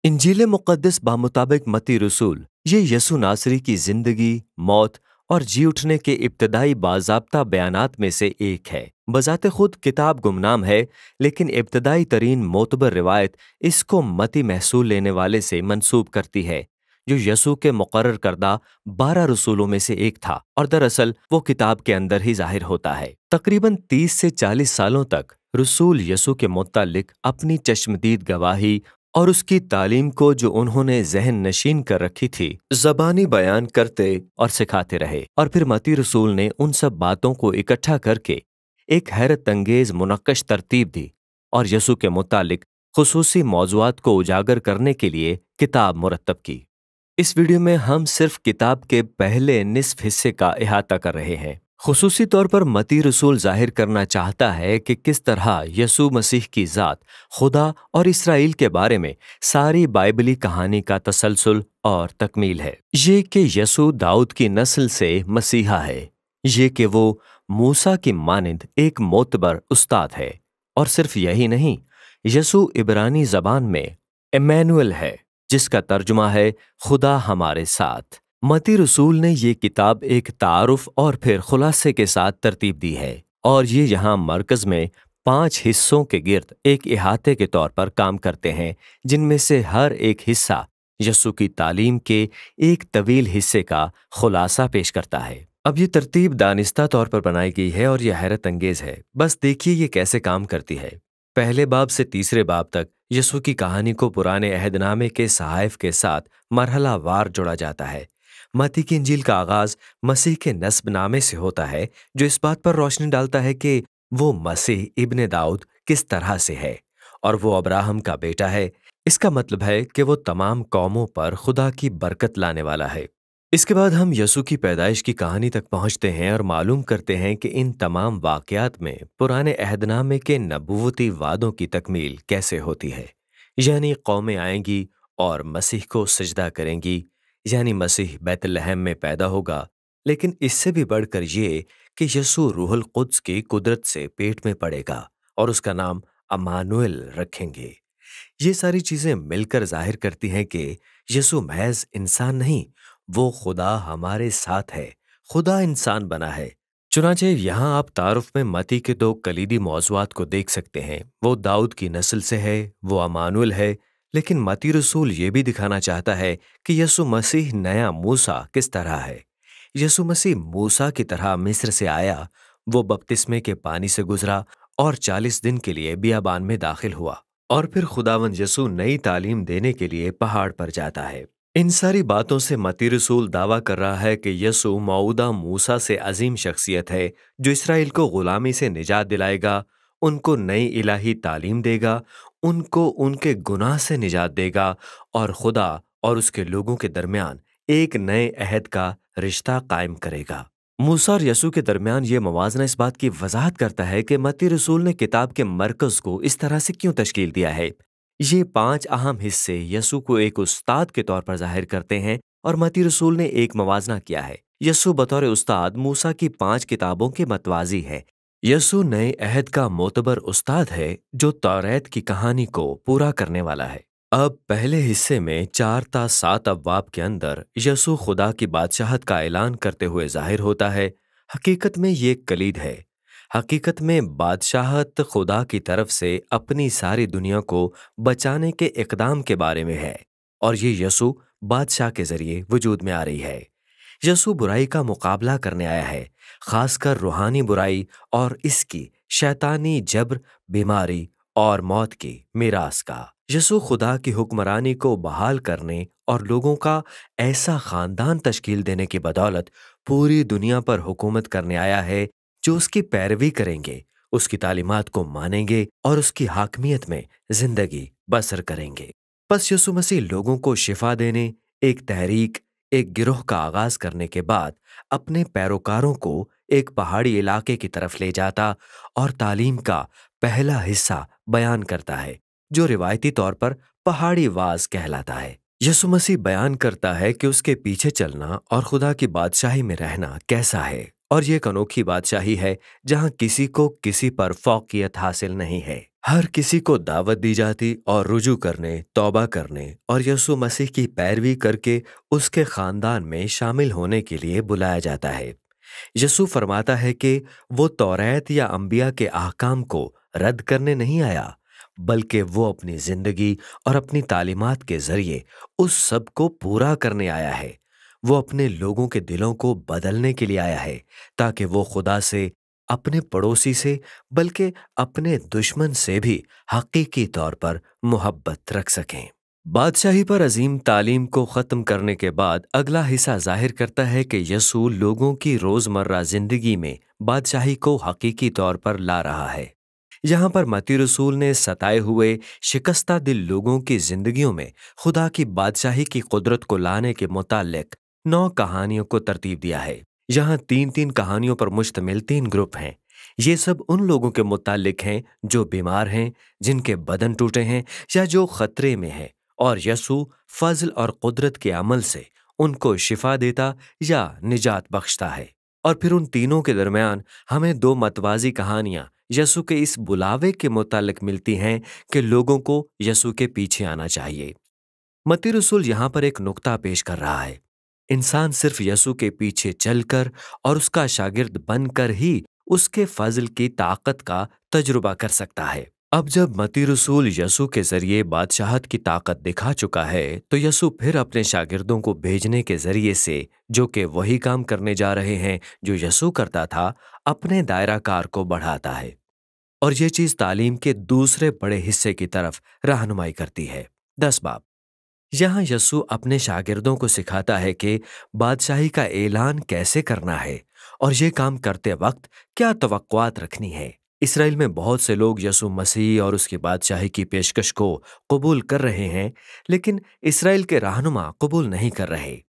इंजील मुक़द्दस बामुताबिक मत्ती रसूल ये यसु नासरी की ज़िंदगी, मौत और जी उठने के इब्तदाई बाज़ाब्ता बयानात में से एक है। बज़ाते खुद किताब गुमनाम है, लेकिन इब्तदाई तरीन मोतबर रिवायत इसको मती महसूल लेने वाले से मंसूब करती है, जो यसु के मुकर्रर करदा 12 रसूलों में से एक था और दरअसल वो किताब के अंदर ही जाहिर होता है। तकरीबन 30 से 40 सालों तक रसूल यसु के मुत्तल्लिक अपनी चश्मदीद गवाही और उसकी तालीम को जो उन्होंने ज़हन नशीन कर रखी थी ज़बानी बयान करते और सिखाते रहे। और फिर मत्ती रसूल ने उन सब बातों को इकट्ठा करके एक हैरत अंगेज मुनक्कश तरतीब दी और यसु के मुतालिक खुसूसी मौज़ूआत को उजागर करने के लिए किताब मुरत्तब की। इस वीडियो में हम सिर्फ किताब के पहले निस्फ हिस्से का इहाता कर रहे हैं। खुसूसी तौर पर मत्ती रसूल जाहिर करना चाहता है कि किस तरह यसु मसीह की ज़ात, खुदा और इसराइल के बारे में सारी बाइबली कहानी का तसलसल और तकमील है। ये कि यसु दाऊद की नस्ल से मसीहा है, ये कि वो मूसा की मानिंद एक मोतबर उस्ताद है, और सिर्फ यही नहीं, यसु इब्रानी ज़बान में इम्मानुएल है, जिसका तर्जुमा है खुदा हमारे साथ। मत्ती रसूल ने ये किताब एक तारुफ और फिर खुलासे के साथ तरतीब दी है, और ये यहाँ मरकज में 5 हिस्सों के गिर्द एक इहाते के तौर पर काम करते हैं, जिनमें से हर एक हिस्सा यसु की तालीम के एक तवील हिस्से का खुलासा पेश करता है। अब ये तरतीब दानिस्ता तौर पर बनाई गई है और यह हैरत अंगेज है। बस देखिए ये कैसे काम करती है। पहले बाब से तीसरे बाब तक यसु की कहानी को पुराने अहदनामे के सहाइफ के साथ मरहलावार जोड़ा जाता है। मत्ती की इंजील का आगाज मसीह के नस्बनामे से होता है, जो इस बात पर रोशनी डालता है कि वो मसीह इब्ने दाऊद किस तरह से है और वो अब्राहम का बेटा है। इसका मतलब है कि वो तमाम कौमों पर खुदा की बरकत लाने वाला है। इसके बाद हम यसु की पैदाइश की कहानी तक पहुंचते हैं और मालूम करते हैं कि इन तमाम वाकयात में पुराने अहदनामे के नबूवती वादों की तकमील कैसे होती है। यानी कौमें आएंगी और मसीह को सजदा करेंगी, यानी मसीह बैतलहम में पैदा होगा। लेकिन इससे भी बढ़कर ये कि यसु रूहुल कुद्स की कुदरत से पेट में पड़ेगा और उसका नाम अमानुएल रखेंगे। ये सारी चीजें मिलकर जाहिर करती हैं कि यसु महज इंसान नहीं, वो खुदा हमारे साथ है, खुदा इंसान बना है। चुनांचे यहाँ आप तारुफ में मत्ती के 2 कलीदी मौज़ूआत को देख सकते हैं। वो दाऊद की नस्ल से है, वो अमानुएल है। लेकिन मत्ती रसूल ये भी दिखाना चाहता है कि यसु मसीह नया मूसा किस तरह है। यसु मसीह मूसा की तरह मिस्र से आया, वो बपतिस्मे के पानी से गुजरा और 40 दिन के लिए बियाबान में दाखिल हुआ, और फिर खुदावंद यसु नई तालीम देने के लिए पहाड़ पर जाता है। इन सारी बातों से मत्ती रसूल दावा कर रहा है कि यसु मौऊदा मूसा से अजीम शख्सियत है, जो इसराइल को गुलामी से निजात दिलाएगा, उनको नई इलाही तालीम देगा, उनको उनके गुनाह से निजात देगा और खुदा और उसके लोगों के दरमियान एक नए अहद का रिश्ता कायम करेगा। मूसा और यसु के दरमियान ये मवाजना इस बात की वजाहत करता है कि मत्ती रसूल ने किताब के मरकज को इस तरह से क्यों तश्कील दिया है। ये 5 अहम हिस्से यसु को एक उस्ताद के तौर पर जाहिर करते हैं, और मत्ती रसूल ने एक मवाजना किया है। यसु बतौर उस्ताद मूसा की 5 किताबों के मतवाजी है। यसु नए अहद का मोतबर उस्ताद है, जो तौरात की कहानी को पूरा करने वाला है। अब पहले हिस्से में 4 ता 7 अब्वाब के अंदर यसु खुदा की बादशाहत का ऐलान करते हुए जाहिर होता है। हकीकत में ये कलीद है। हकीकत में बादशाहत खुदा की तरफ से अपनी सारी दुनिया को बचाने के इकदाम के बारे में है, और ये यसु बादशाह के जरिए वजूद में आ रही है। यसु बुराई का मुकाबला करने आया है, खासकर रूहानी बुराई और इसकी शैतानी जबर, बीमारी और मौत की मीरास का। यसु खुदा की हुक्मरानी को बहाल करने और लोगों का ऐसा खानदान तश्कील देने की बदौलत पूरी दुनिया पर हुकूमत करने आया है, जो उसकी पैरवी करेंगे, उसकी तालीमात को मानेंगे और उसकी हाकमियत में जिंदगी बसर करेंगे। बस यसु मसीह लोगों को शिफा देने एक तहरीक, एक गिरोह का आगाज करने के बाद अपने पैरोकारों को एक पहाड़ी इलाके की तरफ ले जाता और तालीम का पहला हिस्सा बयान करता है, जो रिवायती तौर पर पहाड़ी वाज कहलाता है। यसु मसीह बयान करता है कि उसके पीछे चलना और खुदा की बादशाही में रहना कैसा है, और ये एक अनोखी बादशाही है जहां किसी को किसी पर फौकियत हासिल नहीं है। हर किसी को दावत दी जाती और रुजू करने, तौबा करने और यीशु मसीह की पैरवी करके उसके खानदान में शामिल होने के लिए बुलाया जाता है। यीशु फरमाता है कि वो तौरात या अंबिया के अहकाम को रद्द करने नहीं आया, बल्कि वो अपनी जिंदगी और अपनी तालीमात के जरिए उस सब को पूरा करने आया है। वो अपने लोगों के दिलों को बदलने के लिए आया है, ताकि वो खुदा से, अपने पड़ोसी से, बल्कि अपने दुश्मन से भी हकीकी तौर पर मोहब्बत रख सकें। बादशाही पर अजीम तालीम को ख़त्म करने के बाद अगला हिस्सा जाहिर करता है कि यसू लोगों की रोज़मर्रा ज़िंदगी में बादशाही को हकीकी तौर पर ला रहा है। यहाँ पर मत्ती रसूल ने सताए हुए शिकस्ता दिल लोगों की जिंदगियों में खुदा की बादशाही की कुदरत को लाने के मुतालिक 9 कहानियों को तरतीब दिया है। यहाँ 3-3 कहानियों पर मुश्तमिल 3 ग्रुप हैं। ये सब उन लोगों के मुतालिक हैं जो बीमार हैं, जिनके बदन टूटे हैं या जो खतरे में हैं, और यसू फजल और कुदरत के अमल से उनको शिफा देता या निजात बख्शता है। और फिर उन तीनों के दरमियान हमें 2 मतवाजी कहानियां यसू के इस बुलावे के मुतालिक मिलती हैं कि लोगों को यसू के पीछे आना चाहिए। मत्ती रसूल यहाँ पर एक नुक्ता पेश कर रहा है। इंसान सिर्फ यसू के पीछे चलकर और उसका शागिर्द बनकर ही उसके फजल की ताकत का तजुर्बा कर सकता है। अब जब मत्ती रसूल यसू के जरिए बादशाहत की ताकत दिखा चुका है, तो यसू फिर अपने शागिर्दों को भेजने के जरिए से, जो कि वही काम करने जा रहे हैं जो यसू करता था, अपने दायरा कार को बढ़ाता है। और ये चीज तालीम के दूसरे बड़े हिस्से की तरफ रहनुमाई करती है। 10 बाब। यहाँ यसू अपने शागिर्दों को सिखाता है कि बादशाही का ऐलान कैसे करना है और ये काम करते वक्त क्या तवक्कुआत रखनी है। इसराइल में बहुत से लोग यसू मसीह और उसकी बादशाही की पेशकश को कबूल कर रहे हैं, लेकिन इसराइल के रहनुमा कबूल नहीं कर रहे।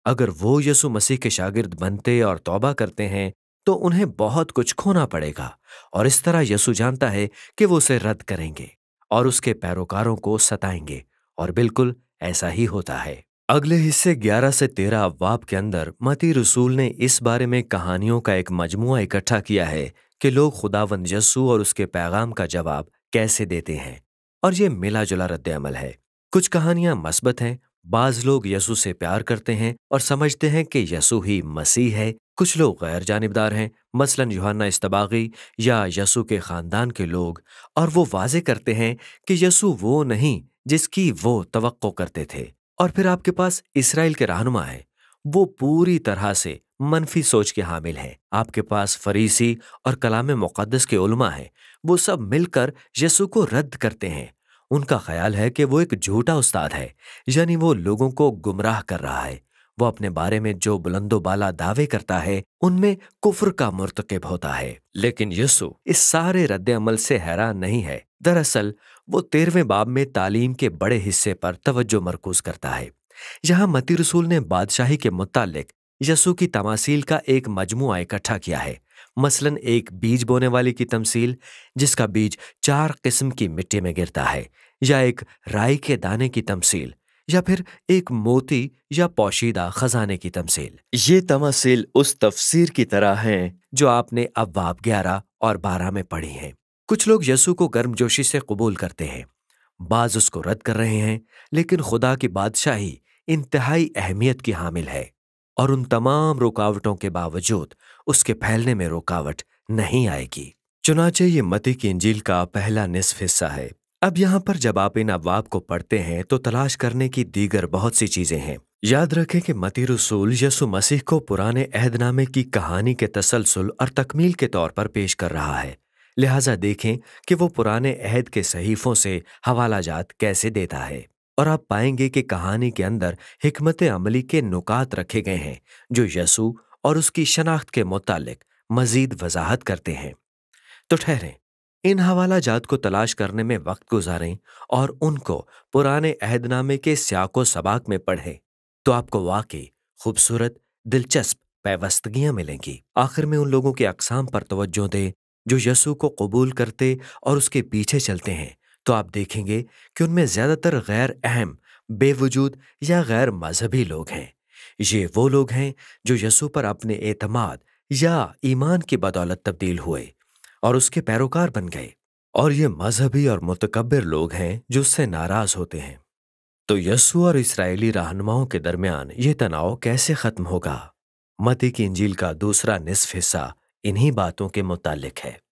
अगर वो यसू मसीह के शागिर्द बनते और तौबा करते हैं तो उन्हें बहुत कुछ खोना पड़ेगा, और इस तरह यसू जानता है कि वो उसे रद्द करेंगे और उसके पैरोकारों को सताएंगे, और बिल्कुल ऐसा ही होता है। अगले हिस्से 11 से 13 अब्वाब के अंदर मत्ती रसूल ने इस बारे में कहानियों का एक मजमुआ इकट्ठा किया है कि लोग खुदावंद यसू और उसके पैगाम का जवाब कैसे देते हैं, और ये मिला जुला रद्द अमल है। कुछ कहानियां मस्बत हैं। बाज लोग यसू से प्यार करते हैं और समझते हैं कि यसू ही मसीह है। कुछ लोग गैर जानिबदार हैं, मसलन यूहन्ना इस्तबागी या यसू के खानदान के लोग, और वो वाजे करते हैं कि यसू वो नहीं जिसकी वो तवक्को करते थे। और फिर आपके पास इसराइल के रहनुमा है, वो पूरी तरह से मनफी सोच के हामिल हैं। आपके पास फरीसी और कलाम मुक़द्दस के उलमा हैं, वो सब मिलकर यसू को रद्द करते हैं। उनका ख्याल है कि वो एक झूठा उस्ताद है, यानी वो लोगों को गुमराह कर रहा है। वो अपने बारे में जो बुलंदो बाला दावे करता है उनमें कुफ्र का मुर्तकिब होता है। लेकिन यसू इस सारे रद्द अमल से हैरान नहीं है। दरअसल वो 13वें बाब में तालीम के बड़े हिस्से पर तवज्जो मरकूज करता है। यहाँ मत्ती रसूल ने बादशाही के मुतालिक यसू की तमासील का एक मजमुआ इकट्ठा किया है। मसलन एक बीज बोने वाले की तमसील, जिसका बीज 4 किस्म की मिट्टी में गिरता है, या एक राई के दाने की तमसील, या फिर एक मोती या पोशीदा खजाने की तमसील। ये तमासील उस तफसीर की तरह हैं जो आपने अब्वाब 11 और 12 में पढ़ी हैं। कुछ लोग यसू को गर्मजोशी से कबूल करते हैं, बाज उसको रद्द कर रहे हैं, लेकिन खुदा की बादशाही इंतहाई अहमियत की हामिल है, और उन तमाम रुकावटों के बावजूद उसके फैलने में रुकावट नहीं आएगी। चुनाचे ये मत्ती की इंजील का पहला निस्फ हिस्सा है। अब यहाँ पर जब आप इन अब्वाब को पढ़ते हैं तो तलाश करने की दीगर बहुत सी चीजें हैं। याद रखें कि मत्ती रसूल यसु मसीह को पुराने अहदनामे की कहानी के तसलसल और तकमील के तौर पर पेश कर रहा है। लिहाजा देखें कि वो पुराने अहद के सहीफों से हवाला जात कैसे देता है, और आप पाएंगे कि कहानी के अंदर हिकमत अमली के नुकात रखे गए हैं जो यसू और उसकी शनाख्त के मुतालिक मजीद वजाहत करते हैं। तो ठहरें, इन हवाला जात को तलाश करने में वक्त गुजारें और उनको पुराने अहदनामे के सियाको सबाक में पढ़ें, तो आपको वाकई खूबसूरत दिलचस्प पैवस्तगियां मिलेंगी। आखिर में उन लोगों के अक़साम पर तवज्जो दें जो यसू को कबूल करते और उसके पीछे चलते हैं, तो आप देखेंगे कि उनमें ज्यादातर गैर अहम, बेवजूद या गैर मजहबी लोग हैं। ये वो लोग हैं जो यसू पर अपने एतमाद या ईमान की बदौलत तब्दील हुए और उसके पैरोकार बन गए, اور یہ مذہبی اور متکبر لوگ ہیں جو اس سے ناراض ہوتے ہیں۔ تو یسوع اور اسرائیلی رہنماؤں کے درمیان یہ تناؤ کیسے ختم ہوگا؟ متی کی انجیل کا دوسرا نصف حصہ انہی باتوں کے متعلق ہے۔